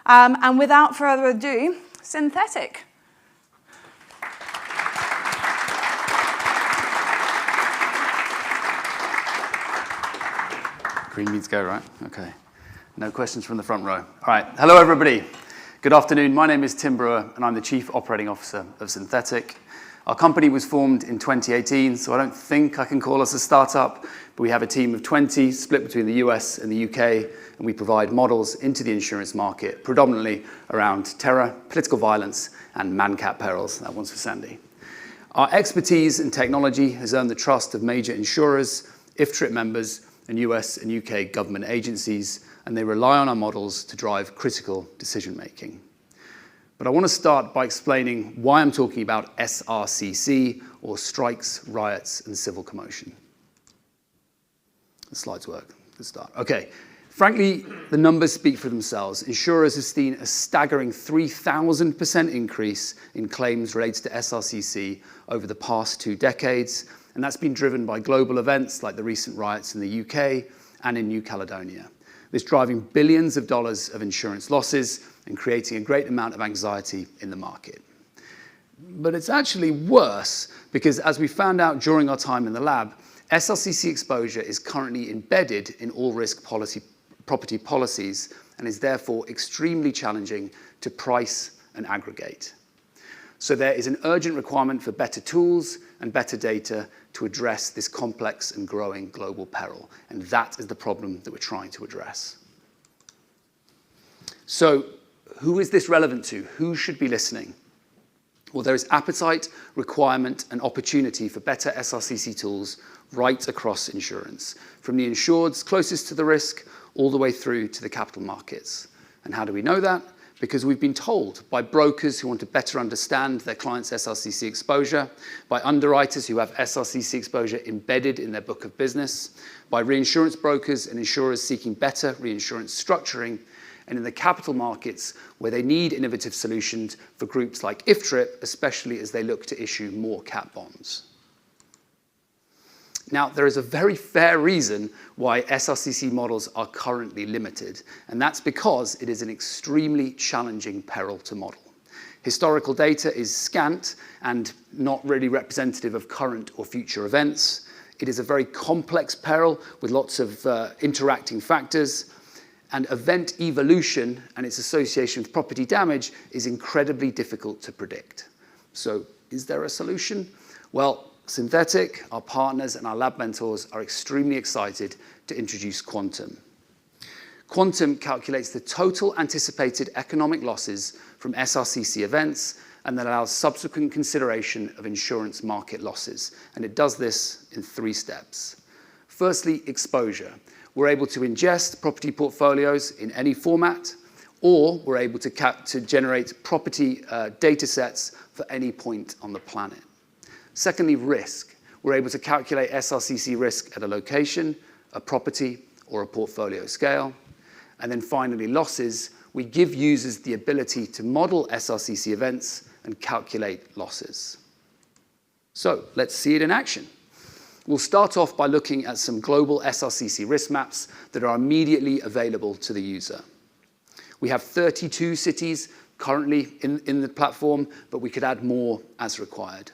And without further ado, synthetic. Green means go, right? Okay. No questions from the front row. All right. Hello, everybody. Good afternoon. My name is Tim Brewer, and I'm the Chief Operating Officer of Synthetic. Our company was formed in 2018, so I don't think I can call us a startup, but we have a team of 20 split between the US and the UK, and we provide models into the insurance market, predominantly around terror, political violence, and man-cat perils. That one's for Sandy. Our expertise and technology has earned the trust of major insurers, IFTRIP members, and US and UK government agencies, and they rely on our models to drive critical decision-making. But I want to start by explaining why I'm talking about SRCC, or strikes, riots, and civil commotion. The slides work. Good start. Okay. Frankly, the numbers speak for themselves. Insurers have seen a staggering 3,000% increase in claims related to SRCC over the past 2 decades, and that's been driven by global events like the recent riots in the UK and in New Caledonia. This driving billions of dollars of insurance losses and creating a great amount of anxiety in the market. But it's actually worse because, as we found out during our time in the lab, SRCC exposure is currently embedded in all risk property policies and is therefore extremely challenging to price and aggregate. So there is an urgent requirement for better tools and better data to address this complex and growing global peril. And that is the problem that we're trying to address. So who is this relevant to? Who should be listening? Well, there is appetite, requirement, and opportunity for better SRCC tools right across insurance, from the insureds closest to the risk all the way through to the capital markets. And how do we know that? Because we've been told by brokers who want to better understand their clients' SRCC exposure, by underwriters who have SRCC exposure embedded in their book of business, by reinsurance brokers and insurers seeking better reinsurance structuring, and in the capital markets where they need innovative solutions for groups like IFTRIP, especially as they look to issue more cat bonds. Now, there is a very fair reason why SRCC models are currently limited, and that's because it is an extremely challenging peril to model. Historical data is scant and not really representative of current or future events. It is a very complex peril with lots of interacting factors, and event evolution and its association with property damage is incredibly difficult to predict. So, is there a solution? Well, Synthetic, our partners, and our lab mentors are extremely excited to introduce Quantum. Quantum calculates the total anticipated economic losses from SRCC events and then allows subsequent consideration of insurance market losses. And it does this in 3 steps. Firstly, exposure. We're able to ingest property portfolios in any format, or we're able to generate property data sets for any point on the planet. Secondly, risk. We're able to calculate SRCC risk at a location, a property, or a portfolio scale. And then finally, losses. We give users the ability to model SRCC events and calculate losses. So let's see it in action. We'll start off by looking at some global SRCC risk maps that are immediately available to the user. We have 32 cities currently in the platform, but we could add more as required.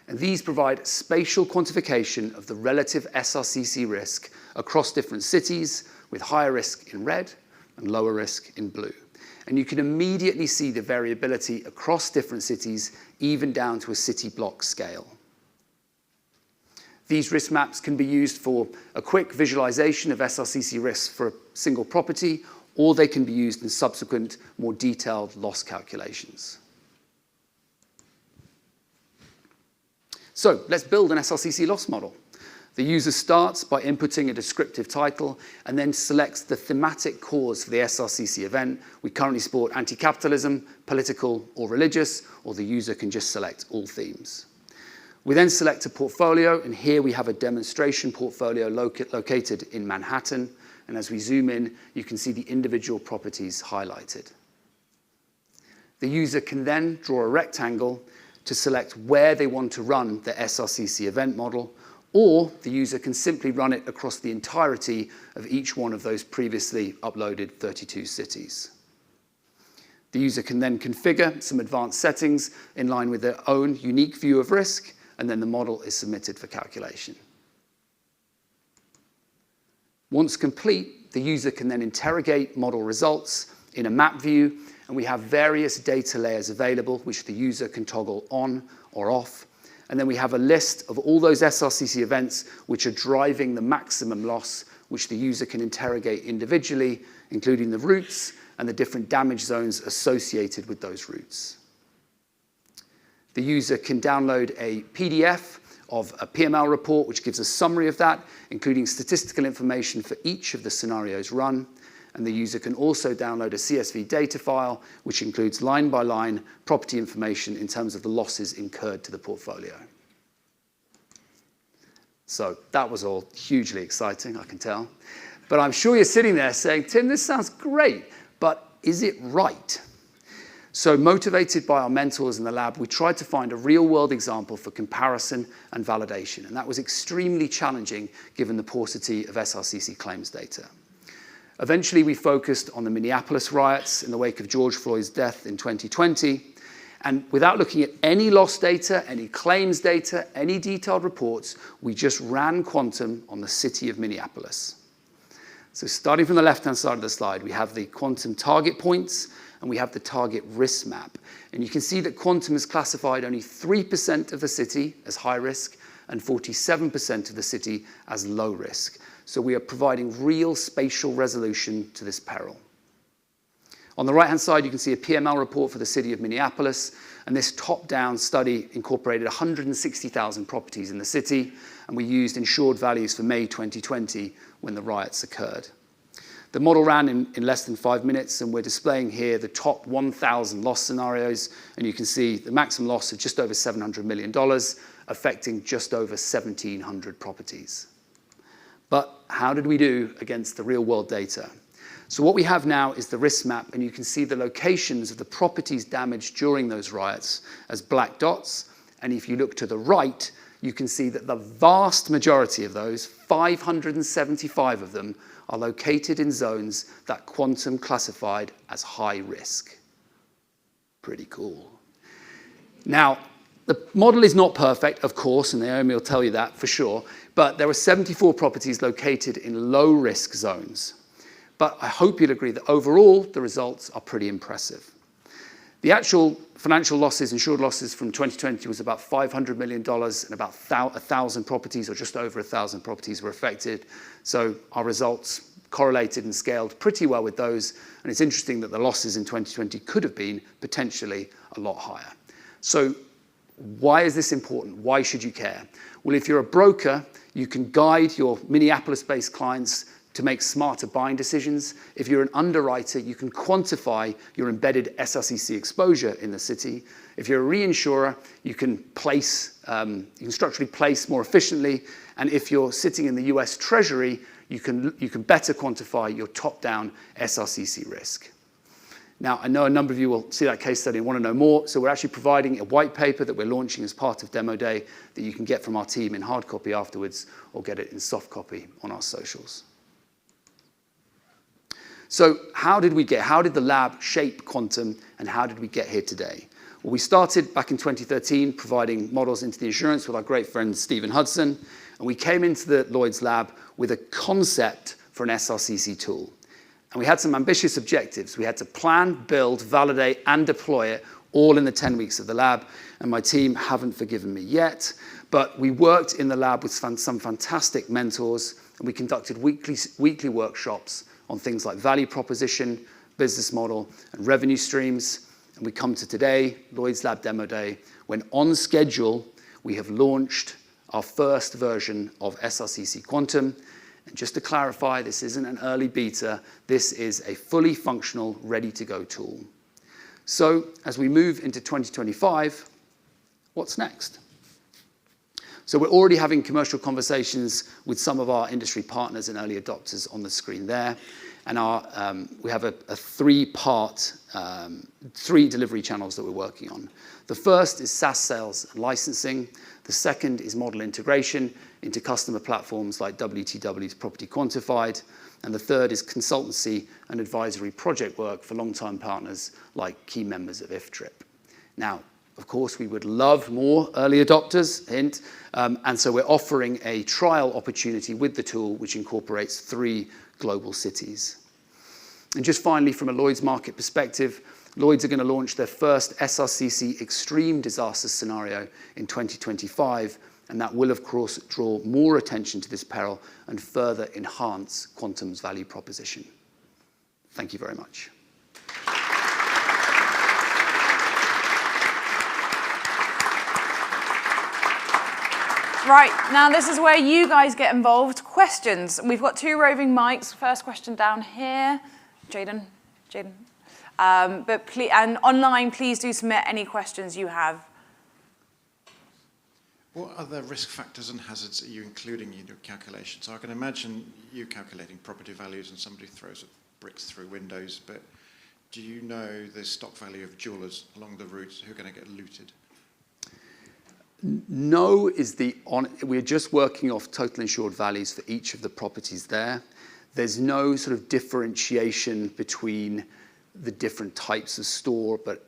And these provide spatial quantification of the relative SRCC risk across different cities, with higher risk in red and lower risk in blue. And you can immediately see the variability across different cities, even down to a city block scale. These risk maps can be used for a quick visualization of SRCC risks for a single property, or they can be used in subsequent, more detailed loss calculations. So let's build an SRCC loss model. The user starts by inputting a descriptive title and then selects the thematic cause for the SRCC event. We currently support anti-capitalism, political, or religious, or the user can just select all themes. We then select a portfolio, and here we have a demonstration portfolio located in Manhattan. And as we zoom in, you can see the individual properties highlighted. The user can then draw a rectangle to select where they want to run the SRCC event model, or the user can simply run it across the entirety of each one of those previously uploaded 32 cities. The user can then configure some advanced settings in line with their own unique view of risk, and then the model is submitted for calculation. Once complete, the user can then interrogate model results in a map view, and we have various data layers available which the user can toggle on or off. And then we have a list of all those SRCC events which are driving the maximum loss, which the user can interrogate individually, including the routes and the different damage zones associated with those routes. The user can download a PDF of a PML report, which gives a summary of that, including statistical information for each of the scenarios run. And the user can also download a CSV data file, which includes line-by-line property information in terms of the losses incurred to the portfolio. So that was all hugely exciting, I can tell. But I'm sure you're sitting there saying, Tim, this sounds great, but is it right? So motivated by our mentors in the lab, we tried to find a real-world example for comparison and validation, and that was extremely challenging given the paucity of SRCC claims data. Eventually, we focused on the Minneapolis riots in the wake of George Floyd's death in 2020, and without looking at any loss data, any claims data, any detailed reports, we just ran quantum on the city of Minneapolis. So starting from the left-hand side of the slide, we have the quantum target points, and we have the target risk map. And you can see that quantum has classified only 3% of the city as high risk and 47% of the city as low risk. So we are providing real spatial resolution to this peril. On the right-hand side, you can see a PML report for the city of Minneapolis, and this top-down study incorporated 160,000 properties in the city, and we used insured values for May 2020 when the riots occurred. The model ran in less than 5 minutes, and we're displaying here the top 1,000 loss scenarios, and you can see the maximum loss of just over $700 million, affecting just over 1,700 properties. But how did we do against the real-world data? So what we have now is the risk map, and you can see the locations of the properties damaged during those riots as black dots, and if you look to the right, you can see that the vast majority of those, 575 of them, are located in zones that quantum classified as high risk. Pretty cool. Now, the model is not perfect, of course, and Naomi will tell you that for sure, but there are 74 properties located in low-risk zones. But I hope you'll agree that overall, the results are pretty impressive. The actual financial losses, insured losses from 2020 was about $500 million, and about 1,000 properties, or just over 1,000 properties, were affected. So our results correlated and scaled pretty well with those. And it's interesting that the losses in 2020 could have been potentially a lot higher. So why is this important? Why should you care? Well, if you're a broker, you can guide your Minneapolis-based clients to make smarter buying decisions. If you're an underwriter, you can quantify your embedded SRCC exposure in the city. If you're a reinsurer, you can structurally place more efficiently. And if you're sitting in the US Treasury, you can better quantify your top-down SRCC risk. Now, I know a number of you will see that case study and want to know more, so we're actually providing a white paper that we're launching as part of Demo Day that you can get from our team in hard copy afterwards, or get it in soft copy on our socials. So how did the lab shape quantum, and how did we get here today? Well, we started back in 2013 providing models into the insurance with our great friend Stephen Hudson, and we came into the Lloyd's lab with a concept for an SRCC tool. And we had some ambitious objectives. We had to plan, build, validate, and deploy it all in the 10 weeks of the lab, and my team haven't forgiven me yet, but we worked in the lab with some fantastic mentors, and we conducted weekly workshops on things like value proposition, business model, and revenue streams. And we come to today, Lloyd's Lab Demo Day, when on schedule, we have launched our first version of SRCCQuantum. And just to clarify, this isn't an early beta, this is a fully functional, ready-to-go tool. So as we move into 2025, what's next? So we're already having commercial conversations with some of our industry partners and early adopters on the screen there. And we have a three delivery channels that we're working on. The first is SaaS sales and licensing. The second is model integration into customer platforms like WTW's Property Quantified. And the third is consultancy and advisory project work for long-time partners like key members of IFTRIP. Now, of course, we would love more early adopters, hint, and so we're offering a trial opportunity with the tool which incorporates 3 global cities. And just finally, from a Lloyd's market perspective, Lloyd's are going to launch their first SRCC extreme disaster scenario in 2025, and that will, of course, draw more attention to this peril and further enhance Quantum's value proposition. Thank you very much. Right, now this is where you guys get involved. Questions. We've got 2 roving mics. First question down here. Jaden. But please, and online, please do submit any questions you have. What other risk factors and hazards are you including in your calculation? So I can imagine you calculating property values and somebody throws bricks through windows, but do you know the stock value of jewellers along the routes who are going to get looted? No is we're just working off total insured values for each of the properties there. There's no sort of differentiation between the different types of store, but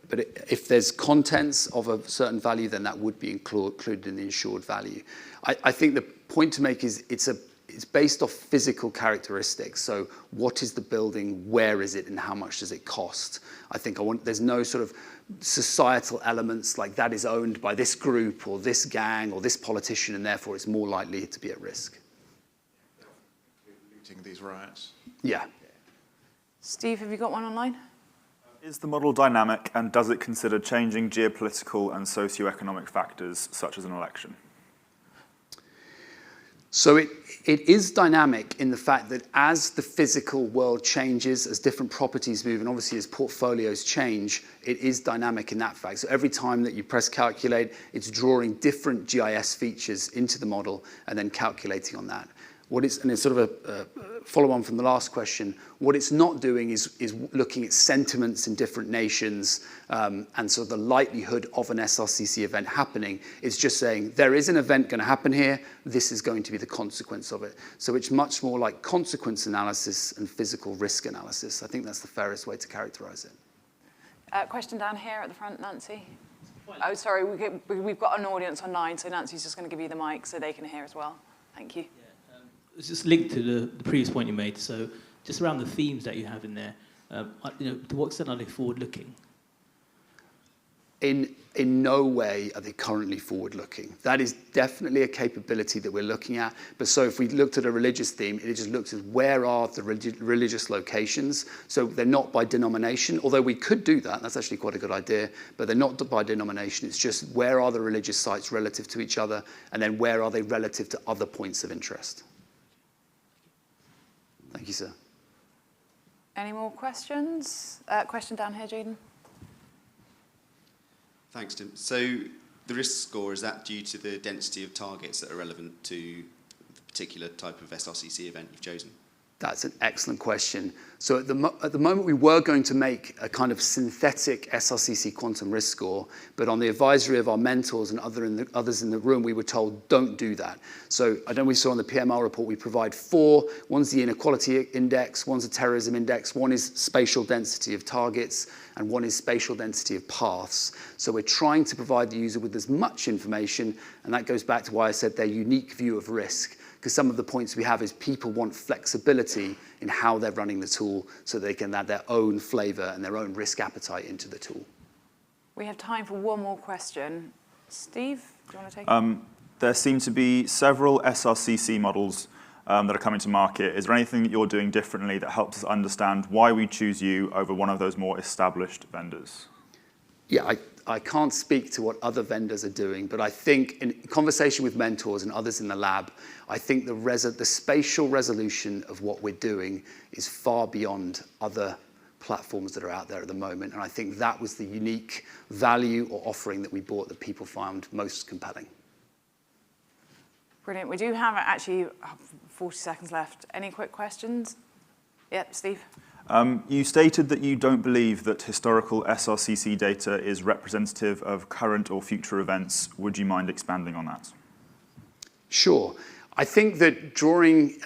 if there's contents of a certain value, then that would be included in the insured value. I think the point to make is it's based off physical characteristics. So what is the building, where is it, and how much does it cost? I think there's no sort of societal elements like that is owned by this group or this gang or this politician, and therefore it's more likely to be at risk. Looting these riots? Yeah. Steve, have you got one online? Is the model dynamic, and does it consider changing geopolitical and socioeconomic factors such as an election? So it is dynamic in the fact that as the physical world changes, as different properties move, and obviously as portfolios change, it is dynamic in that fact. So every time that you press calculate, it's drawing different GIS features into the model and then calculating on that. And it's sort of a follow-on from the last question. What it's not doing is looking at sentiments in different nations and sort of the likelihood of an SRCC event happening. It's just saying there is an event going to happen here. This is going to be the consequence of it. So it's much more like consequence analysis and physical risk analysis. I think that's the fairest way to characterize it. Question down here at the front, Nancy. Oh, sorry, we've got an audience online, so Nancy's just going to give you the mic so they can hear as well. Thank you. It's just linked to the previous point you made. So just around the themes that you have in there, to what extent are they forward-looking? In no way are they currently forward-looking. That is definitely a capability that we're looking at. But so if we looked at a religious theme, it just looks at where are the religious locations. So they're not by denomination, although we could do that. That's actually quite a good idea. But they're not by denomination. It's just where are the religious sites relative to each other, and then where are they relative to other points of interest. Thank you, sir. Any more questions? Question down here, Jaden. Thanks, Tim. So the risk score, is that due to the density of targets that are relevant to the particular type of SRCC event you've chosen? That's an excellent question. So at the moment, we were going to make a kind of synthetic SRCC quantum risk score, but on the advisory of our mentors and others in the room, we were told, don't do that. So I know we saw on the PML report, we provide 4. One's the inequality index, one's a terrorism index, one is spatial density of targets, and one is spatial density of paths. So we're trying to provide the user with as much information, and that goes back to why I said their unique view of risk. Because some of the points we have is people want flexibility in how they're running the tool so they can add their own flavor and their own risk appetite into the tool. We have time for one more question. Steve, do you want to take it? There seem to be several SRCC models that are coming to market. Is there anything that you're doing differently that helps us understand why we choose you over one of those more established vendors? Yeah, I can't speak to what other vendors are doing, but I think in conversation with mentors and others in the lab, I think the spatial resolution of what we're doing is far beyond other platforms that are out there at the moment. And I think that was the unique value or offering that we brought that people found most compelling. Brilliant. We do have actually 40 seconds left. Any quick questions? Yep, Steve. You stated that you don't believe that historical SRCC data is representative of current or future events. Would you mind expanding on that? Sure. I think that drawing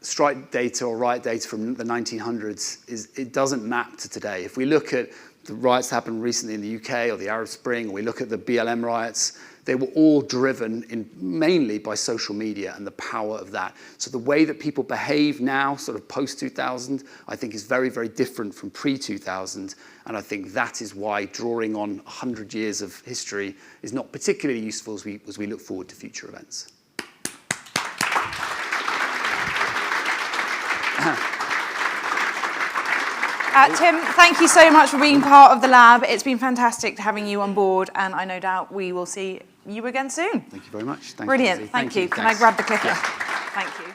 strike data or riot data from the 1900s, it doesn't map to today. If we look at the riots that happened recently in the UK or the Arab Spring, or we look at the BLM riots, they were all driven mainly by social media and the power of that. So the way that people behave now, sort of post-2000, I think is very, very different from pre-2000. And I think that is why drawing on 100 years of history is not particularly useful as we look forward to future events. Tim, thank you so much for being part of the lab. It's been fantastic having you on board, and I no doubt we will see you again soon. Thank you very much. Thank Brilliant. you, Thank you. Can I Thanks. grab the clicker? Yeah. Thank you.